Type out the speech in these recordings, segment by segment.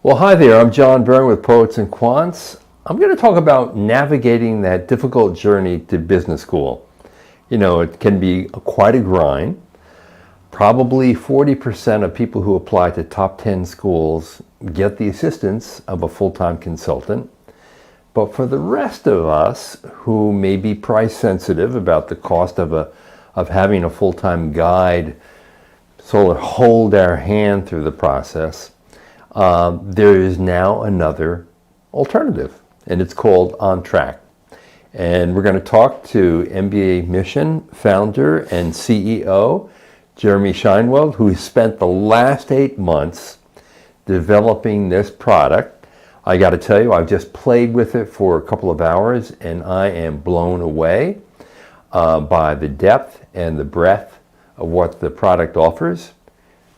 Well, hi there. I'm John Byrne with Poets&Quants. I'm going to talk about navigating that difficult journey to business school. You know, it can be quite a grind. Probably 40% of people who apply to top 10 schools get the assistance of a full-time consultant. But for the rest of us who may be price sensitive about the cost of having a full-time guide sort of hold our hand through the process, there is now another alternative, and it's called On Track. And we're going to talk to mbaMission founder and CEO, Jeremy Shinewald, who spent the last 8 months developing this product. I got to tell you, I've just played with it for a couple of hours, and I am blown away by the depth and the breadth of what the product offers.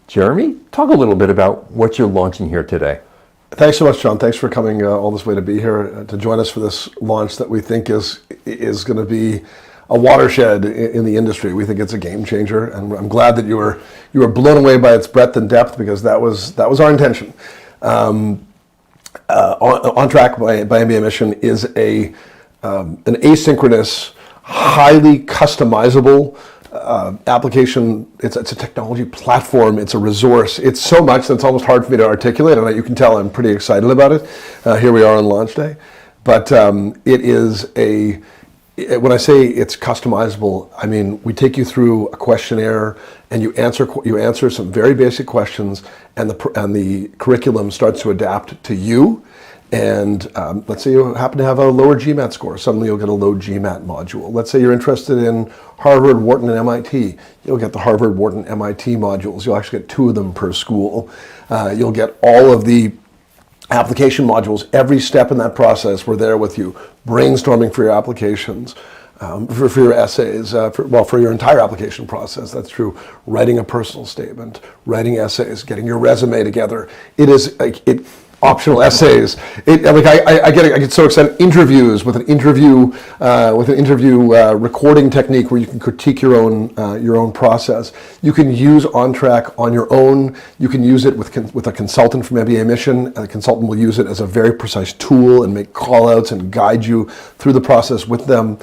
Jeremy, talk a little bit about what you're launching here today. Thanks so much, John. Thanks for coming all this way to be here to join us for this launch that we think is going to be a watershed in the industry. We think it's a game changer, and I'm glad that you were blown away by its breadth and depth, because that was our intention. On Track by mbaMission is an asynchronous, highly customizable application. It's a technology platform. It's a resource. It's so much that it's almost hard for me to articulate, and you can tell I'm pretty excited about it. Here we are on launch day, but it is when I say it's customizable, I mean we take you through a questionnaire and you answer some very basic questions, and the curriculum starts to adapt to you. And let's say you happen to have a lower GMAT score. Suddenly you'll get a low GMAT module. Let's say you're interested in Harvard, Wharton, and MIT. You'll get the Harvard, Wharton, MIT modules. You'll actually get 2 of them per school. You'll get all of the application modules. Every step in that process, we're there with you, brainstorming for your applications, for your essays, for your entire application process. That's true. Writing a personal statement, writing essays, getting your resume together. It is optional essays. I get so excited. Interviews with an interview recording technique where you can critique your own process. You can use On Track on your own. You can use it with a consultant from mbaMission. A consultant will use it as a very precise tool and make call-outs and guide you through the process with them.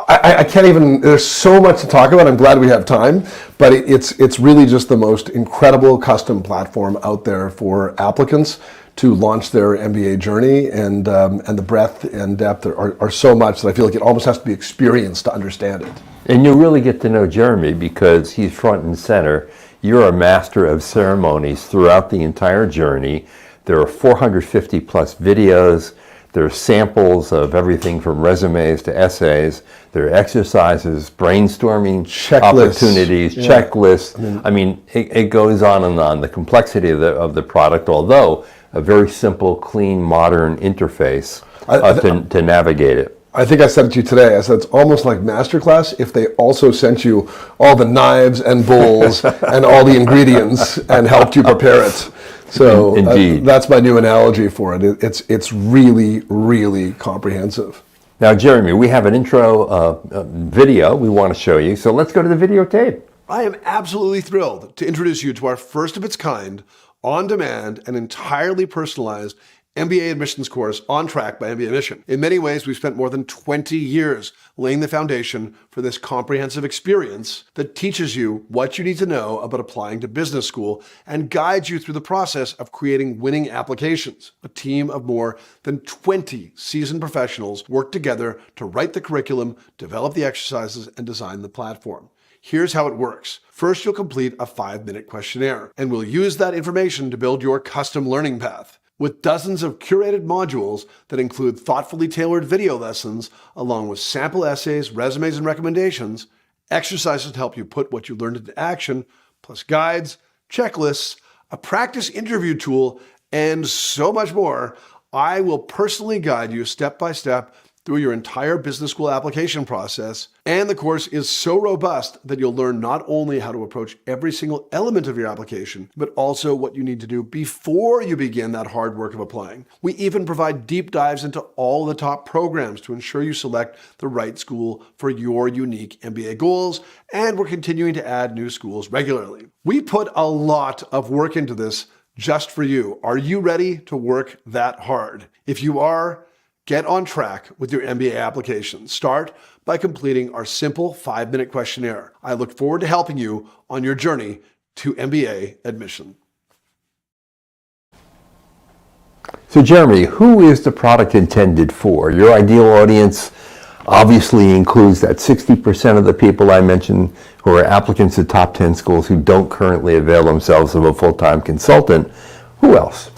I can't even, there's so much to talk about. I'm glad we have time, but it's really just the most incredible custom platform out there for applicants to launch their MBA journey, and the breadth and depth are so much that I feel like it almost has to be experienced to understand it. And you'll really get to know Jeremy because he's front and center. You're a master of ceremonies throughout the entire journey. There are 450 plus videos. There are samples of everything from resumes to essays. There are exercises, brainstorming opportunities, checklists. I mean, it goes on and on. The complexity of the product, although a very simple, clean, modern interface to navigate it. I think I said it to you today. I said it's almost like masterclass if they also sent you all the knives and bowls and all the ingredients and helped you prepare it. So that's my new analogy for it. It's really, really comprehensive. Now, Jeremy, we have an intro video we want to show you, so let's go to the videotape. I am absolutely thrilled to introduce you to our first of its kind, on-demand, and entirely personalized MBA admissions course, On Track by mbaMission. In many ways, we've spent more than 20 years laying the foundation for this comprehensive experience that teaches you what you need to know about applying to business school and guides you through the process of creating winning applications. A team of more than 20 seasoned professionals work together to write the curriculum, develop the exercises, and design the platform. Here's how it works. First, you'll complete a 5-minute questionnaire, and we'll use that information to build your custom learning path. With dozens of curated modules that include thoughtfully tailored video lessons, along with sample essays, resumes, and recommendations, exercises to help you put what you learned into action, plus guides, checklists, a practice interview tool, and so much more, I will personally guide you step by step through your entire business school application process. And the course is so robust that you'll learn not only how to approach every single element of your application, but also what you need to do before you begin that hard work of applying. We even provide deep dives into all the top programs to ensure you select the right school for your unique MBA goals, and we're continuing to add new schools regularly. We put a lot of work into this just for you. Are you ready to work that hard? If you are, get on track with your MBA application. Start by completing our simple 5-minute questionnaire. I look forward to helping you on your journey to MBA admission. So Jeremy, who is the product intended for? Your ideal audience obviously includes that 60% of the people I mentioned who are applicants to top 10 schools who don't currently avail themselves of a full-time consultant. Who else?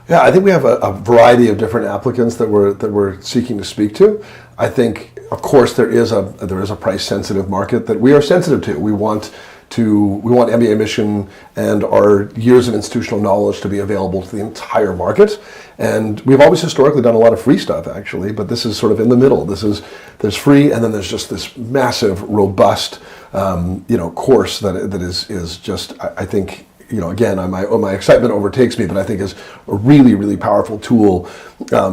Yeah, I think we have a variety of different applicants that we're seeking to speak to. I think, of course, there is a price-sensitive market that we are sensitive to. We want mbaMission and our years of institutional knowledge to be available to the entire market. And we've always historically done a lot of free stuff, actually, but this is sort of in the middle. There's free, and then there's just this massive, robust, course that is just, I think, again, my excitement overtakes me, but I think is a really, really powerful tool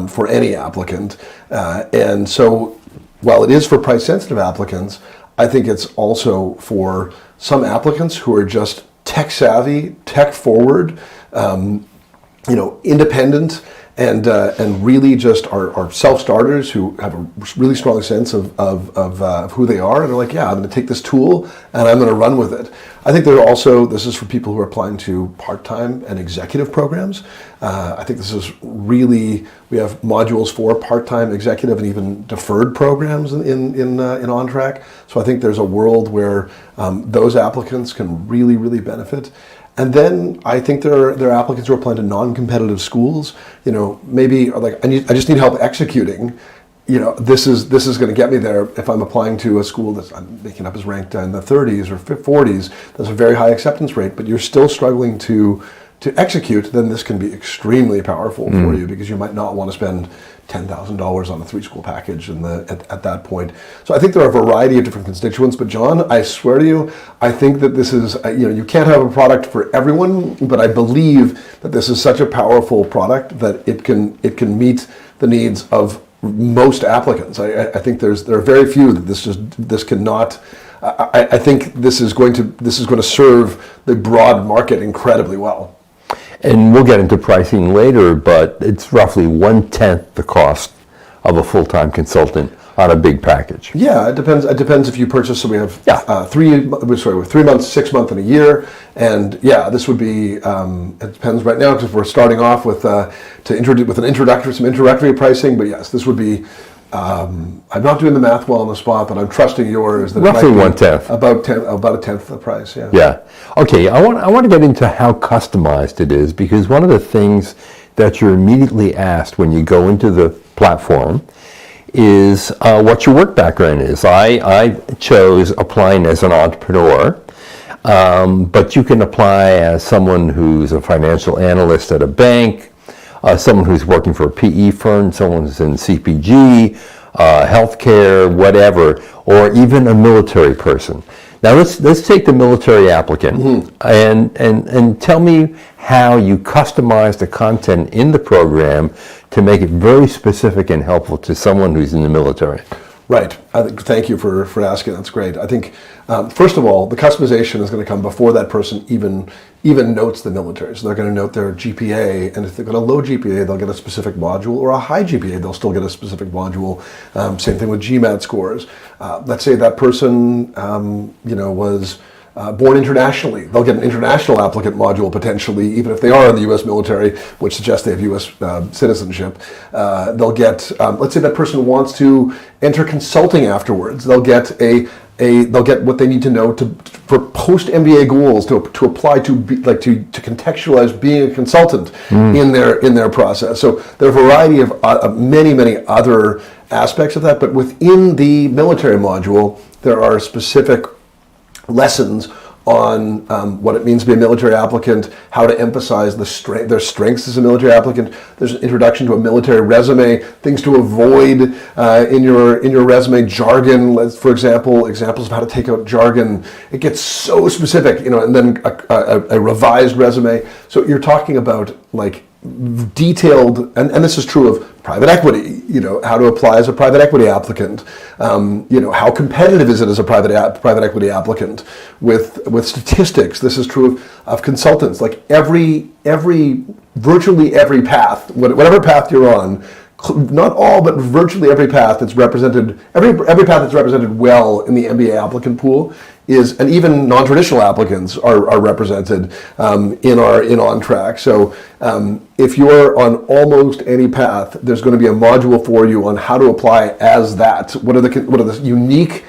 for any applicant. And so while it is for price-sensitive applicants, I think it's also for some applicants who are just tech-savvy, tech-forward, independent, and really just are self-starters who have a really strong sense of who they are, and they're like, yeah, I'm going to take this tool and I'm going to run with it. I think this is for people who are applying to part-time and executive programs. I think this is really, we have modules for part-time, executive, and even deferred programs in OnTrack. So I think there's a world where those applicants can really, really benefit. And then I think there are applicants who are applying to non-competitive schools. Maybe like I just need help executing. This is going to get me there. If I'm applying to a school that I'm making up is ranked in the 30s or 40s, that's a very high acceptance rate, but you're still struggling to execute, then this can be extremely powerful for you, because you might not want to spend $10,000 on a 3-school package at that point. So I think there are a variety of different constituents, but John, I swear to you, I think that this is, you can't have a product for everyone, but I believe that this is such a powerful product that it can meet the needs of most applicants. I think there are very few that this cannot. I think this is going to serve the broad market incredibly well. And we'll get into pricing later, but it's roughly 1/10 the cost of a full-time consultant on a big package. Yeah, it depends. It depends if you purchase. So we have 3 months, 6 months, and a year. And yeah, this would be. It depends right now, because if we're starting off with some introductory pricing. But yes, this would be. I'm not doing the math well on the spot, but I'm trusting yours. That Roughly 1/10. About a tenth the price. Yeah. Yeah. Okay. I want to get into how customized it is, because one of the things that you're immediately asked when you go into the platform is what your work background is. I chose applying as an entrepreneur, but you can apply as someone who's a financial analyst at a bank, someone who's working for a PE firm, someone who's in CPG, healthcare, whatever, or even a military person. Now let's take the military applicant and tell me how you customize the content in the program to make it very specific and helpful to someone who's in the military. Right. Thank you for asking. That's great. I think, first of all, the customization is going to come before that person even notes the military. So they're going to note their GPA, and if they've got a low GPA, they'll get a specific module, or a high GPA, they'll still get a specific module. Same thing with GMAT scores. Let's say that person, was born internationally. They'll get an international applicant module potentially, even if they are in the U.S. military, which suggests they have U.S. citizenship. They'll get, let's say that person wants to enter consulting afterwards. They'll get they'll get what they need to know for post-MBA goals to apply to contextualize being a consultant in their process. So there are a variety of many other aspects of that, but within the military module, there are specific lessons on what it means to be a military applicant, how to emphasize their strengths as a military applicant. There's an introduction to a military resume, things to avoid in your resume, jargon, for example, examples of how to take out jargon. It gets so specific, and then a revised resume. So you're talking about like detailed, and this is true of private equity, how to apply as a private equity applicant, how competitive is it as a private equity applicant with statistics. This is true of consultants. Like virtually every path, whatever path you're on, not all, but virtually every path that's represented, every path that's represented well in the MBA applicant pool is, and even non-traditional applicants are represented in On Track. So if you're on almost any path, there's going to be a module for you on how to apply as that. What are the unique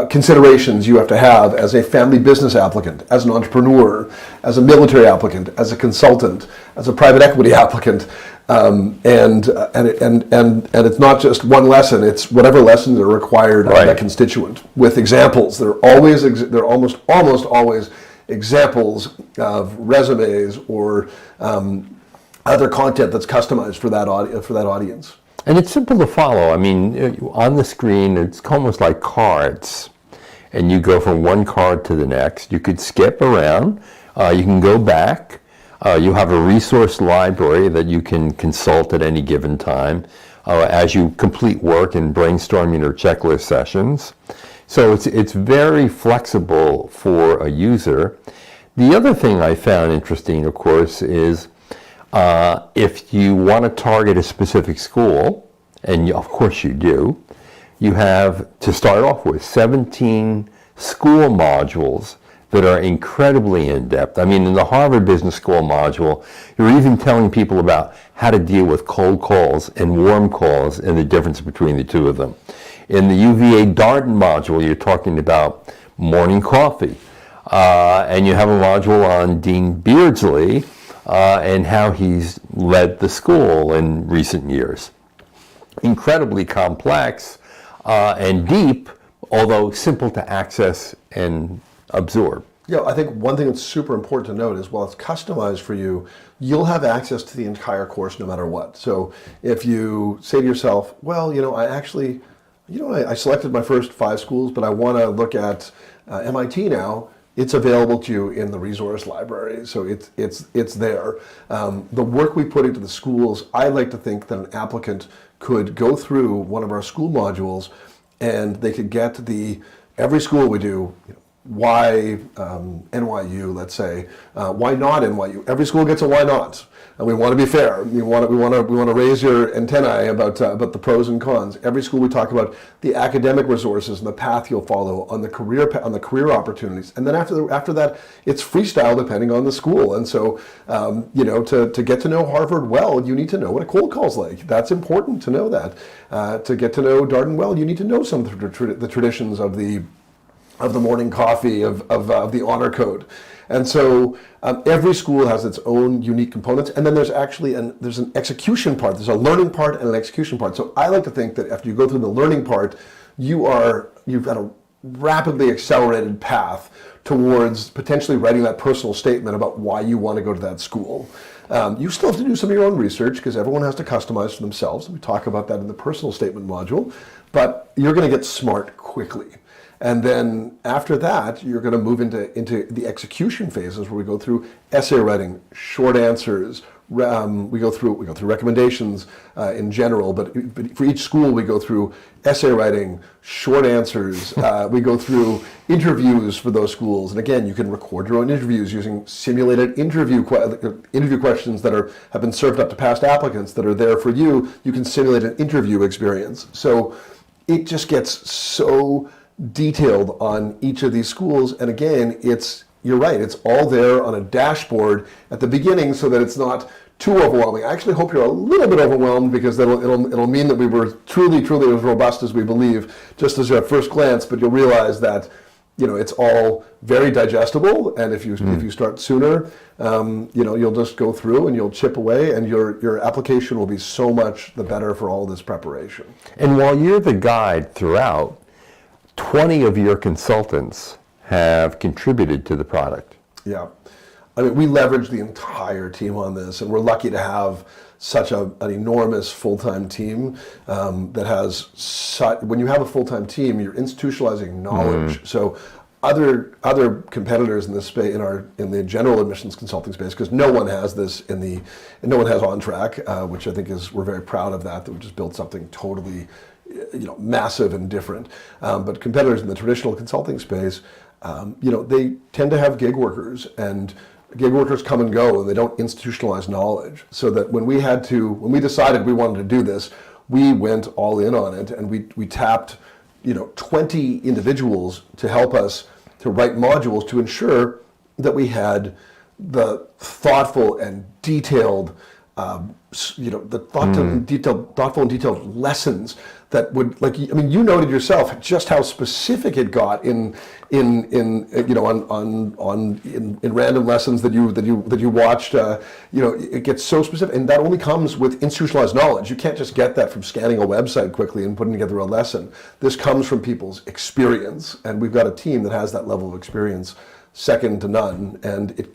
considerations you have to have as a family business applicant, as an entrepreneur, as a military applicant, as a consultant, as a private equity applicant, and it's not just one lesson; it's whatever lessons are required of that constituent with examples. They're almost always examples of resumes or other content that's customized for that audience. And it's simple to follow. I mean, on the screen, it's almost like cards. And you go from one card to the next. You could skip around. You can go back. You have a resource library that you can consult at any given time as you complete work and brainstorming or checklist sessions. So it's very flexible for a user. The other thing I found interesting, of course, is if you want to target a specific school, and of course you do, you have to start off with 17 school modules that are incredibly in-depth. I mean, in the Harvard Business School module, you're even telling people about how to deal with cold calls and warm calls and the difference between the two of them. In the UVA Darden module, you're talking about morning coffee. And you have a module on Dean Beardsley and how he's led the school in recent years. Incredibly complex and deep, although simple to access and absorb. Yeah, I think one thing that's super important to note is while it's customized for you, you'll have access to the entire course no matter what. So if you say to yourself, well, I selected my first 5 schools, but I want to look at MIT now, it's available to you in the resource library. So it's there. The work we put into the schools, I like to think that an applicant could go through one of our school modules and they could get every school we do, why NYU, let's say, why not NYU? Every school gets a why not, and we want to be fair. We want to raise your antennae about the pros and cons. Every school we talk about the academic resources and the path you'll follow on the career opportunities, and then after that, it's freestyle depending on the school. And so, to get to know Harvard well, you need to know what a cold call's like. That's important to know that. To get to know Darden well, you need to know some of the traditions of the morning coffee, of the honor code. And so every school has its own unique components, and then there's actually there's an execution part. There's a learning part and an execution part. So I like to think that after you go through the learning part, you've got a rapidly accelerated path towards potentially writing that personal statement about why you want to go to that school. You still have to do some of your own research because everyone has to customize for themselves. We talk about that in the personal statement module, but you're going to get smart quickly. And then after that, you're going to move into the execution phases where we go through essay writing, short answers. We go through recommendations in general, but for each school we go through essay writing, short answers. We go through interviews for those schools, and again, you can record your own interviews using simulated interview questions that have been served up to past applicants that are there for you. You can simulate an interview experience. So it just gets so detailed on each of these schools, and again, you're right, it's all there on a dashboard at the beginning so that it's not too overwhelming. I actually hope you're a little bit overwhelmed because it'll mean that we were truly as robust as we believe just as your first glance, but you'll realize that it's all very digestible, and if you start sooner, you'll just go through and you'll chip away, and your application will be so much the better for all this preparation. And while you're the guide throughout, 20 of your consultants have contributed to the product. Yeah. I mean, we leverage the entire team on this, and we're lucky to have such an enormous full-time team that has when you have a full-time team, you're institutionalizing knowledge. So other competitors in this space in the general admissions consulting space, because no one has this no one has OnTrack, which I think we're very proud of that we just built something totally massive and different. But competitors in the traditional consulting space, they tend to have gig workers, and gig workers come and go, and they don't institutionalize knowledge. So that when we decided we wanted to do this, we went all in on it, and we tapped 20 individuals to help us to write modules to ensure that we had the thoughtful and detailed, thoughtful and detailed lessons that would, you noted yourself just how specific it got in random lessons that you watched. It gets so specific, and that only comes with institutionalized knowledge. You can't just get that from scanning a website quickly and putting together a lesson. This comes from people's experience, and we've got a team that has that level of experience, second to none. And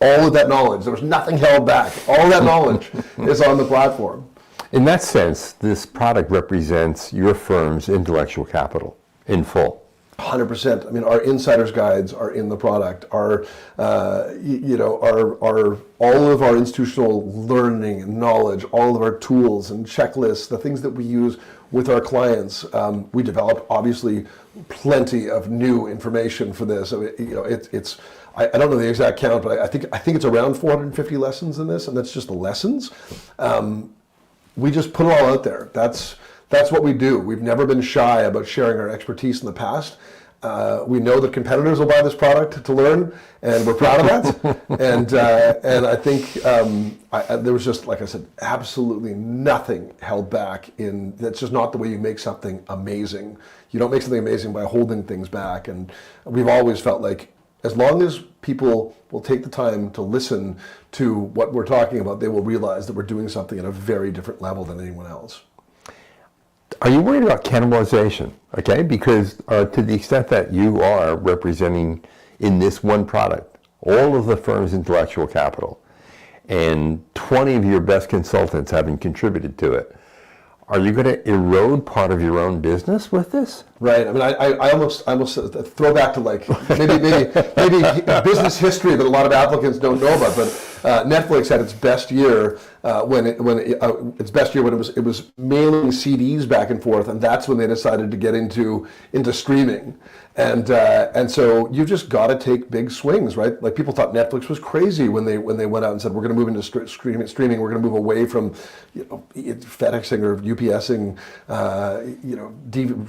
all of that knowledge, there was nothing held back. All of that knowledge is on the platform. In that sense, this product represents your firm's intellectual capital in full. 100%. I mean, our insider's guides are in the product. Our all of our institutional learning and knowledge, all of our tools and checklists, the things that we use with our clients. We developed obviously plenty of new information for this. It's I don't know the exact count, but I think it's around 450 lessons in this, and that's just the lessons. We just put it all out there. That's what we do. We've never been shy about sharing our expertise in the past. We know that competitors will buy this product to learn, and we're proud of that. And I think there was just, like I said, absolutely nothing held back. That's just not the way you make something amazing. You don't make something amazing by holding things back. And we've always felt like, as long as people will take the time to listen to what we're talking about, they will realize that we're doing something at a very different level than anyone else. Are you worried about cannibalization? Okay, because to the extent that you are representing in this one product all of the firm's intellectual capital, and 20 of your best consultants having contributed to it, are you going to erode part of your own business with this? Right. I mean, I almost throw back to maybe business history that a lot of applicants don't know about. But Netflix had its best year when it was mailing CDs back and forth, and that's when they decided to get into streaming. And so you've just got to take big swings, right? Like, people thought Netflix was crazy when they went out and said, we're going to move into streaming. We're going to move away from FedExing or UPSing,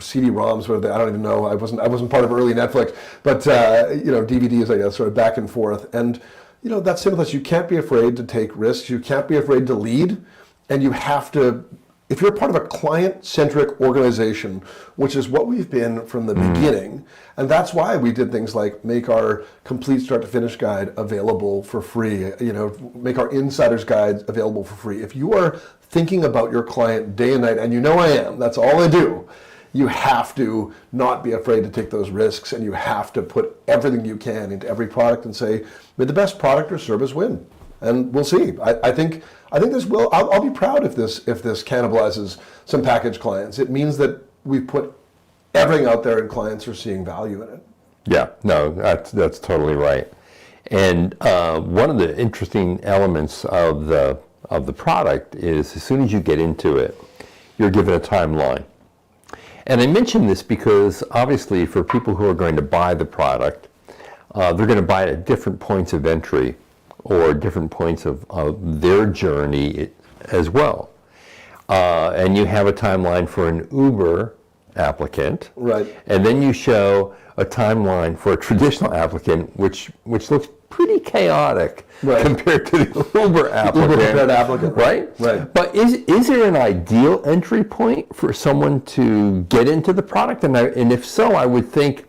CD-ROMs. I don't even know. I wasn't part of early Netflix, but DVDs, I guess, sort of back and forth. And that's simple. As you can't be afraid to take risks. You can't be afraid to lead, and you have to. If you're part of a client-centric organization, which is what we've been from the beginning, and that's why we did things like make our complete start-to-finish guide available for free, make our insider's guides available for free. If you are thinking about your client day and night, and I am, that's all I do, you have to not be afraid to take those risks, and you have to put everything you can into every product and say, may the best product or service win. And we'll see. I think this will. I'll be proud if this cannibalizes some package clients. It means that we put everything out there, and clients are seeing value in it. Yeah, no, that's totally right. And one of the interesting elements of the product is, as soon as you get into it, you're given a timeline. And I mention this because obviously for people who are going to buy the product, they're going to buy it at different points of entry, or different points of their journey as well. And you have a timeline for an Uber applicant. Right. And then you show a timeline for a traditional applicant, which looks pretty chaotic, right, compared to the Uber applicant. Uber-prepared applicant. Right? Right. But is there an ideal entry point for someone to get into the product? And if so, I would think,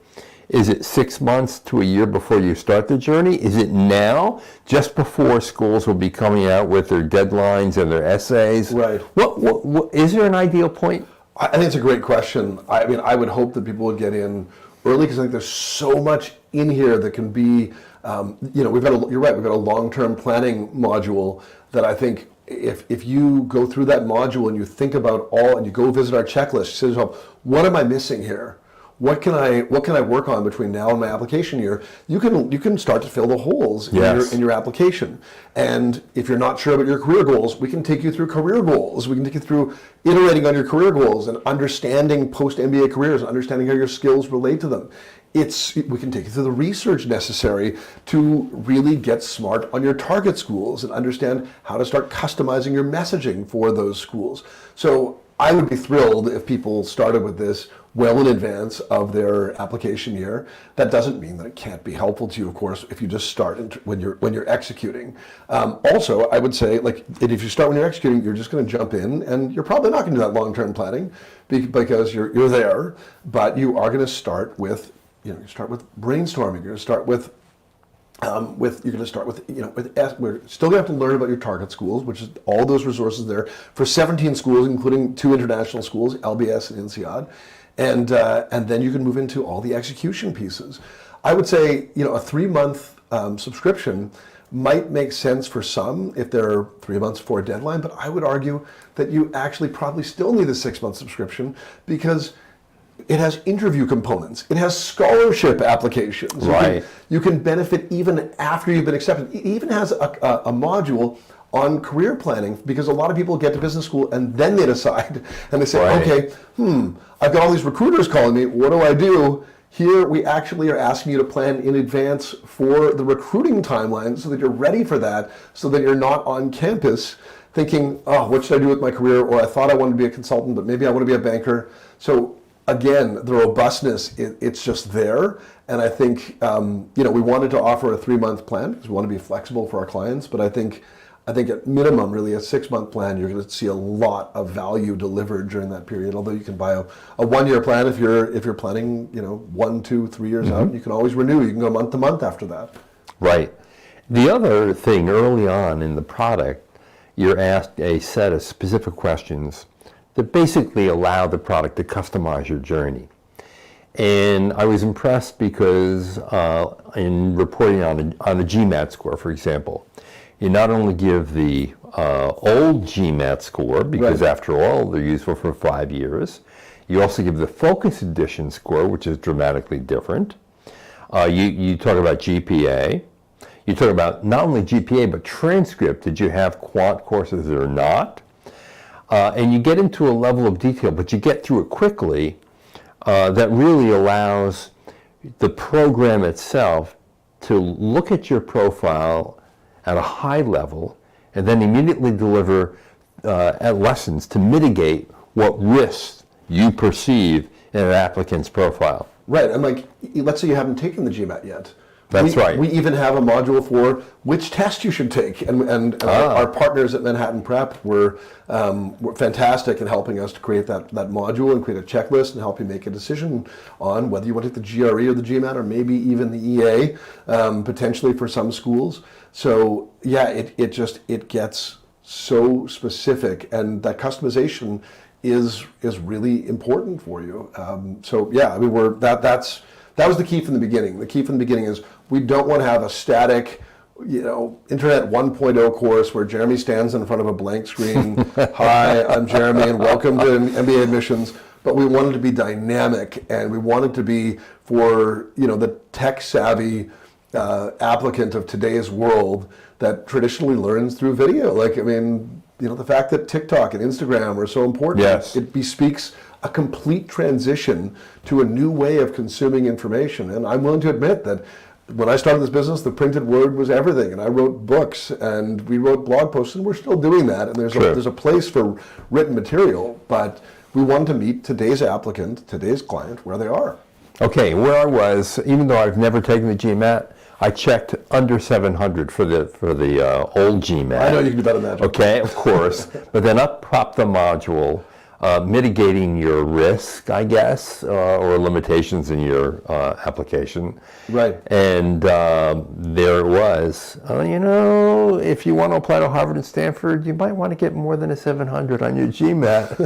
is it 6 months to a year before you start the journey? Is it now, just before schools will be coming out with their deadlines and their essays? Right. What is there an ideal point? I think it's a great question. I mean, I would hope that people would get in early, because I think there's so much in here that can be, you're right, we've got a long-term planning module that I think if you go through that module and you think about and you go visit our checklist, you say to yourself, what am I missing here? what can I work on between now and my application year? You can start to fill the holes in your application. And if you're not sure about your career goals, we can take you through career goals. We can take you through iterating on your career goals and understanding post-MBA careers, understanding how your skills relate to them. We can take you through the research necessary to really get smart on your target schools and understand how to start customizing your messaging for those schools. So I would be thrilled if people started with this well in advance of their application year. That doesn't mean that it can't be helpful to you, of course, if you just start when you're executing. Also, I would say, like, if you start when you're executing, you're just going to jump in, and you're probably not going to do that long-term planning because you're there. But you are going to start with, you start with brainstorming. You're going to start with we're still going to have to learn about your target schools, which is all those resources there for 17 schools, including 2 international schools, LBS and INSEAD, and then you can move into all the execution pieces. I would say, a 3-month subscription might make sense for some if they're 3 months before a deadline, but I would argue that you actually probably still need a 6-month subscription because it has interview components. It has scholarship applications. Right. You can benefit even after you've been accepted. It even has a module on career planning because a lot of people get to business school and then they decide and they say, okay, I've got all these recruiters calling me. What do I do? Here we actually are asking you to plan in advance for the recruiting timeline so that you're ready for that, so that you're not on campus thinking, oh, what should I do with my career? Or I thought I wanted to be a consultant, but maybe I want to be a banker. So again, the robustness, it's just there. And I think, we wanted to offer a 3-month plan because we want to be flexible for our clients. But I think at minimum, really a 6-month plan, you're going to see a lot of value delivered during that period. Although you can buy a 1-year plan if you're planning, 1, 2, 3 years out. You can always renew. You can go month to month after that. Right. The other thing, early on in the product, you're asked a set of specific questions that basically allow the product to customize your journey. And I was impressed because in reporting on a GMAT score, for example, you not only give the old GMAT score, because after all, they're useful for 5 years. You also give the Focus Edition score, which is dramatically different. You talk about GPA. You talk about not only GPA, but transcript. Did you have quant courses or not? And you get into a level of detail, but you get through it quickly that really allows the program itself to look at your profile at a high level and then immediately deliver lessons to mitigate what risks you perceive in an applicant's profile. Right, and let's say you haven't taken the GMAT yet. That's right. We even have a module for which test you should take, and our partners at Manhattan Prep were fantastic in helping us to create that module and create a checklist and help you make a decision on whether you want to take the GRE or the GMAT or maybe even the EA, potentially for some schools. So yeah, it gets so specific, and that customization is really important for you. So yeah, I mean that was the key from the beginning. The key from the beginning is we don't want to have a static, Internet 1.0 course where Jeremy stands in front of a blank screen. Hi, I'm Jeremy, and welcome to MBA admissions. But we wanted to be dynamic, and we wanted to be for the tech-savvy applicant of today's world that traditionally learns through video. The fact that TikTok and Instagram are so important. Yes. It bespeaks a complete transition to a new way of consuming information. And I'm willing to admit that when I started this business, the printed word was everything. And I wrote books and we wrote blog posts, and we're still doing that. And there's a place for written material, but we wanted to meet today's applicant, today's client, where they are. Okay, where I was, even though I've never taken the GMAT, I checked under 700 for the old GMAT. I know you can do better than that. Okay, of course. But then up popped the module, mitigating your risk, I guess, or limitations in your application. Right. And there it was. If you want to apply to Harvard and Stanford, you might want to get more than a 700 on your GMAT.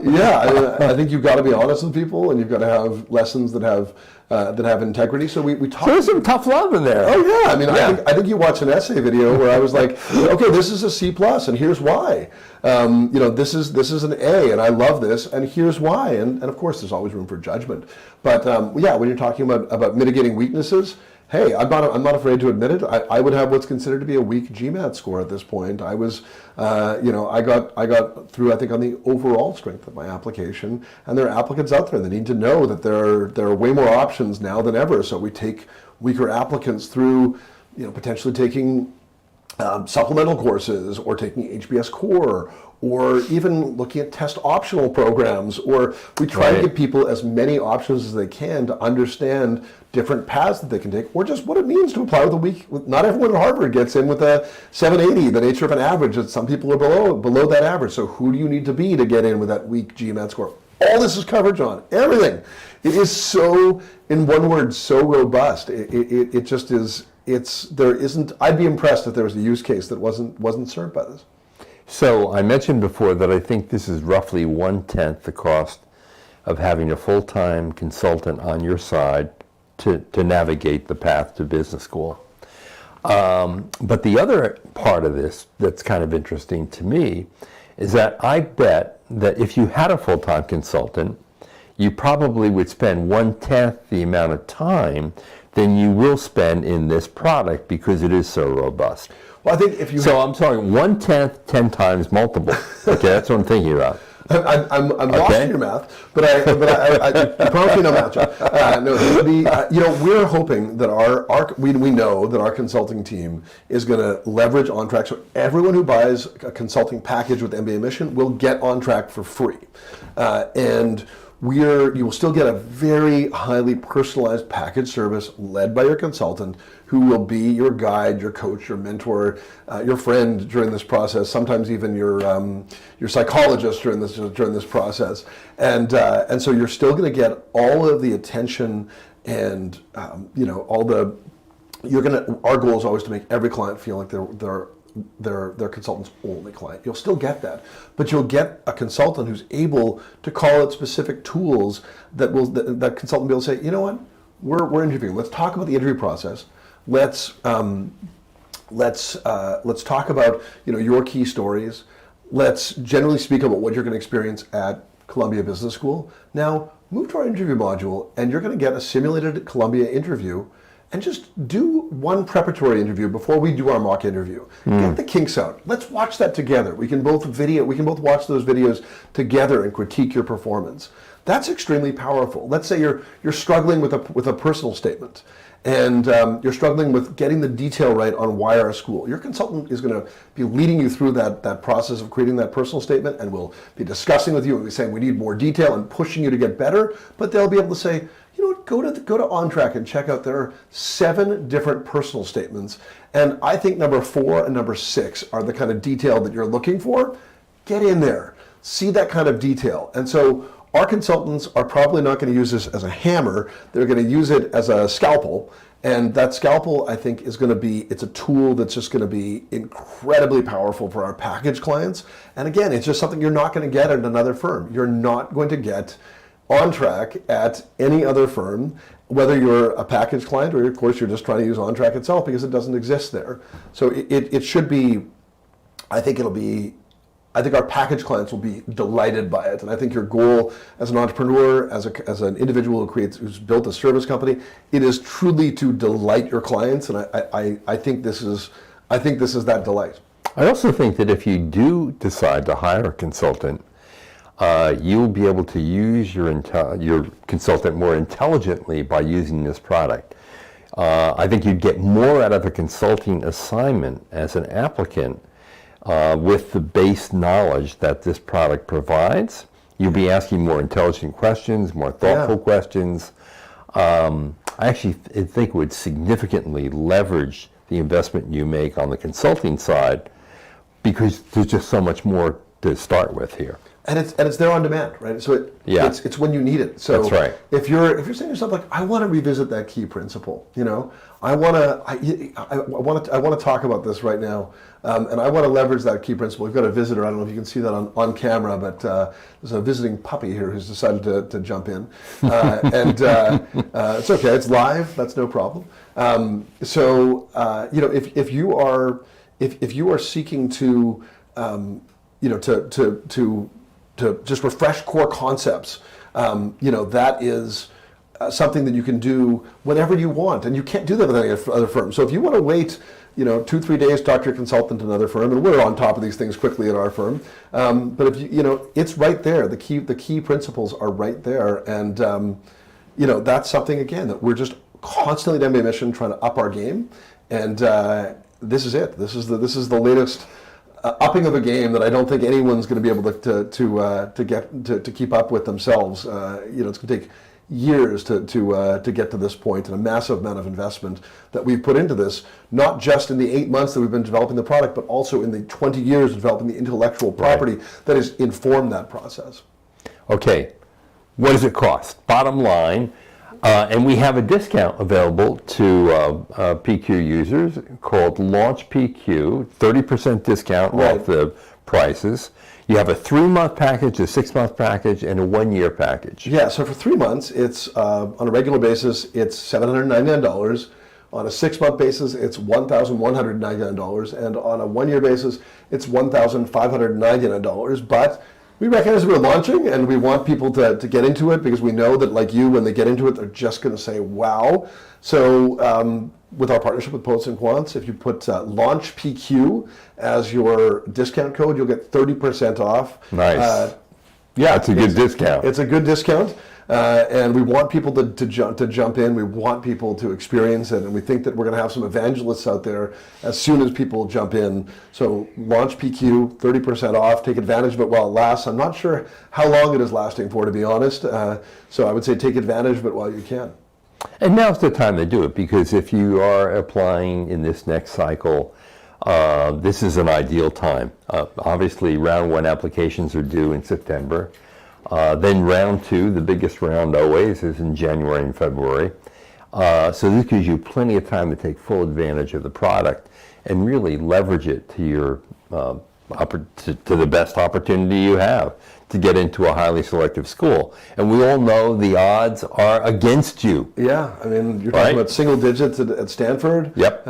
Yeah, I think you've got to be honest with people, and you've got to have lessons that have integrity. So we talk. So there's some tough love in there. Oh yeah, I mean, I think you watched an essay video where I was like, okay, this is a C plus, and here's why. This is an A, and I love this, and here's why. And of course, there's always room for judgment. But when you're talking about mitigating weaknesses, hey, I'm not afraid to admit it. I would have what's considered to be a weak GMAT score at this point. I was, I got through, I think, on the overall strength of my application. And there are applicants out there that need to know that there are way more options now than ever. So we take weaker applicants through, potentially taking supplemental courses, or taking HBS core, or even looking at test optional programs, or we try to give people as many options as they can to understand different paths that they can take, or just what it means to apply with a weak. Not everyone at Harvard gets in with a 780, the nature of an average. That some people are below that average. So who do you need to be to get in with that weak GMAT score? All this is coverage on everything. It is so, in one word, so robust. It just is. There isn't. I'd be impressed if there was a use case that wasn't served by this. So I mentioned before that I think this is roughly 1/10 the cost of having a full-time consultant on your side to navigate the path to business school. But the other part of this that's kind of interesting to me is that I bet that if you had a full-time consultant, you probably would spend 1/10 the amount of time than you will spend in this product, because it is so robust. Well, I think if you I'm talking 1/10, 10 times multiple. Okay, that's what I'm thinking about. I'm lost in your math, but I promise you no math, John. We're hoping that we know that our consulting team is going to leverage OnTrack, so everyone who buys a consulting package with mbaMission will get OnTrack for free, and you will still get a very highly personalized package service led by your consultant, who will be your guide, your coach, your mentor, your friend during this process. Sometimes even your psychologist during this process. And so you're still going to get all of the attention and all the. Our goal is always to make every client feel like their consultant's only client. You'll still get that, but you'll get a consultant who's able to call out specific tools that consultant will be able to say, you know what, we're interviewing. Let's talk about the interview process. Let's talk about your key stories. Let's generally speak about what you're going to experience at Columbia Business School. Now move to our interview module, and you're going to get a simulated Columbia interview. And just do one preparatory interview before we do our mock interview. Get the kinks out. Let's watch that together. We can both watch those videos together and critique your performance. That's extremely powerful. Let's say you're struggling with a personal statement, and you're struggling with getting the detail right on why our school. Your consultant is going to be leading you through that process of creating that personal statement, and will be discussing with you and be saying we need more detail and pushing you to get better. But they'll be able to say, go to OnTrack and check out. There are 7 different personal statements, and I think number 4 and number 6 are the kind of detail that you're looking for. Get in there, see that kind of detail. And so our consultants are probably not going to use this as a hammer. They're going to use it as a scalpel, and that scalpel, I think, it's a tool that's just going to be incredibly powerful for our package clients. And again, it's just something you're not going to get at another firm. You're not going to get OnTrack at any other firm, whether you're a package client or, of course, you're just trying to use OnTrack itself, because it doesn't exist there. So it should be. I think our package clients will be delighted by it, and I think your goal as an entrepreneur, as an individual who's built a service company, it is truly to delight your clients, and I think this is that delight. I also think that if you do decide to hire a consultant, you'll be able to use your consultant more intelligently by using this product. I think you'd get more out of a consulting assignment as an applicant with the base knowledge that this product provides. You'll be asking more intelligent questions, more thoughtful questions. I actually think it would significantly leverage the investment you make on the consulting side, because there's just so much more to start with here. And it's there on demand, right? So it's when you need it. So that's right. If you're saying to yourself like, I want to revisit that key principle, I want to talk about this right now, and I want to leverage that key principle. We've got a visitor. I don't know if you can see that on camera, but there's a visiting puppy here who's decided to jump in, and it's okay. It's live. That's no problem. If you are seeking to to just refresh core concepts, that is something that you can do whenever you want, and you can't do that with any other firm. So if you want to wait, 2-3 days, talk to your consultant in another firm, and we're on top of these things quickly at our firm. But if it's right there. The key principles are right there, and that's something again that we're just constantly at mbaMission trying to up our game, and this is it. This is the latest upping of a game that I don't think anyone's going to be able to keep up with themselves. It's going to take years to get to this point, and a massive amount of investment that we've put into this, not just in the 8 months that we've been developing the product, but also in the 20 years of developing the intellectual property that has informed that process. Okay, what does it cost? Bottom line, and we have a discount available to PQ users called Launch PQ, 30% discount off the prices. You have a 3-month package, a 6-month package, and a 1-year package. Yeah, so for 3 months, it's on a regular basis, it's $799. On a 6-month basis, it's $1,199, and on a 1-year basis, it's $1,599. But we recognize we're launching, and we want people to get into it because we know that, like you, when they get into it, they're just going to say, wow. So with our partnership with Poets&Quants, if you put Launch PQ as your discount code, you'll get 30% off. Nice. It's a good discount. It's a good discount. And we want people to jump in. We want people to experience it, and we think that we're going to have some evangelists out there as soon as people jump in. So Launch PQ, 30% off. Take advantage of it while it lasts. I'm not sure how long it is lasting for, to be honest. So I would say take advantage of it while you can. And now's the time to do it, because if you are applying in this next cycle, this is an ideal time. Obviously, round 1 applications are due in September. Then round 2, the biggest round always, is in January and February. So this gives you plenty of time to take full advantage of the product and really leverage it to your to the best opportunity you have to get into a highly selective school. And we all know the odds are against you. Yeah, I mean, you're talking about single digits at Stanford. Yep.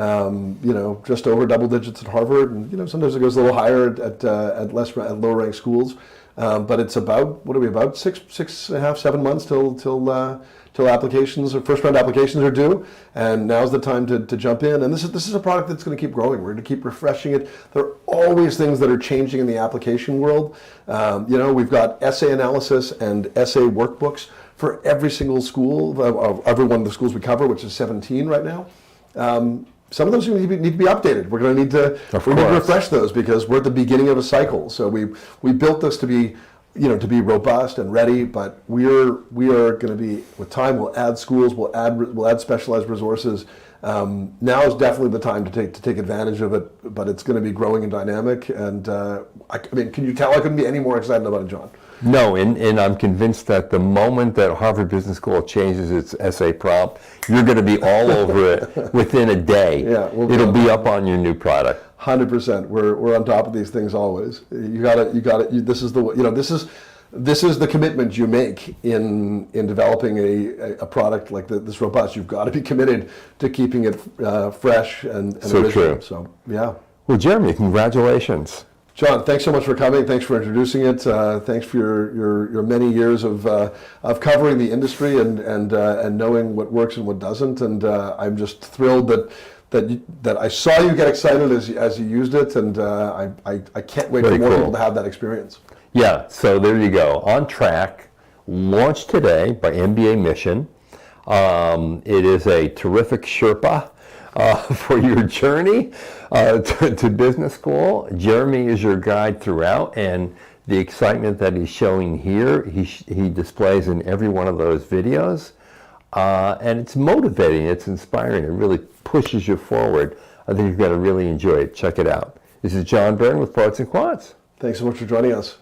Just over double digits at Harvard, and sometimes it goes a little higher at lower ranked schools. But it's about, what are we, about 6.5, 7 months till applications or first round applications are due, and now's the time to jump in. And this is a product that's going to keep growing. We're going to keep refreshing it. There are always things that are changing in the application world. We've got essay analysis and essay workbooks for every single school, every one of the schools we cover, which is 17 right now. Some of those need to be updated. We're going to need to refresh those because we're at the beginning of a cycle. So we built this to be robust and ready, but we are going to be, with time, we'll add schools, we'll add specialized resources. Now is definitely the time to take advantage of it, but it's going to be growing and dynamic. And can you tell I couldn't be any more excited about it, John? No, and I'm convinced that the moment that Harvard Business School changes its essay prompt, you're going to be all over it within a day. Yeah, it'll be up on your new product. 100%. We're on top of these things always. You got it. This is the commitment you make in developing a product like this robust. You've got to be committed to keeping it fresh and so original. True. So yeah. Well, Jeremy, congratulations. John, thanks so much for coming. Thanks for introducing it. Thanks for your many years of covering the industry and knowing what works and what doesn't. And I'm just thrilled that I saw you get excited as you used it, and I can't wait for more people to have that experience. Yeah. So there you go. On Track, launched today by mbaMission. It is a terrific Sherpa for your journey to business school. Jeremy is your guide throughout, and the excitement that he's showing here, he displays in every one of those videos. And it's motivating, it's inspiring, it really pushes you forward. I think you're going to really enjoy it. Check it out. This is John Byrne with Poets&Quants. Thanks so much for joining us.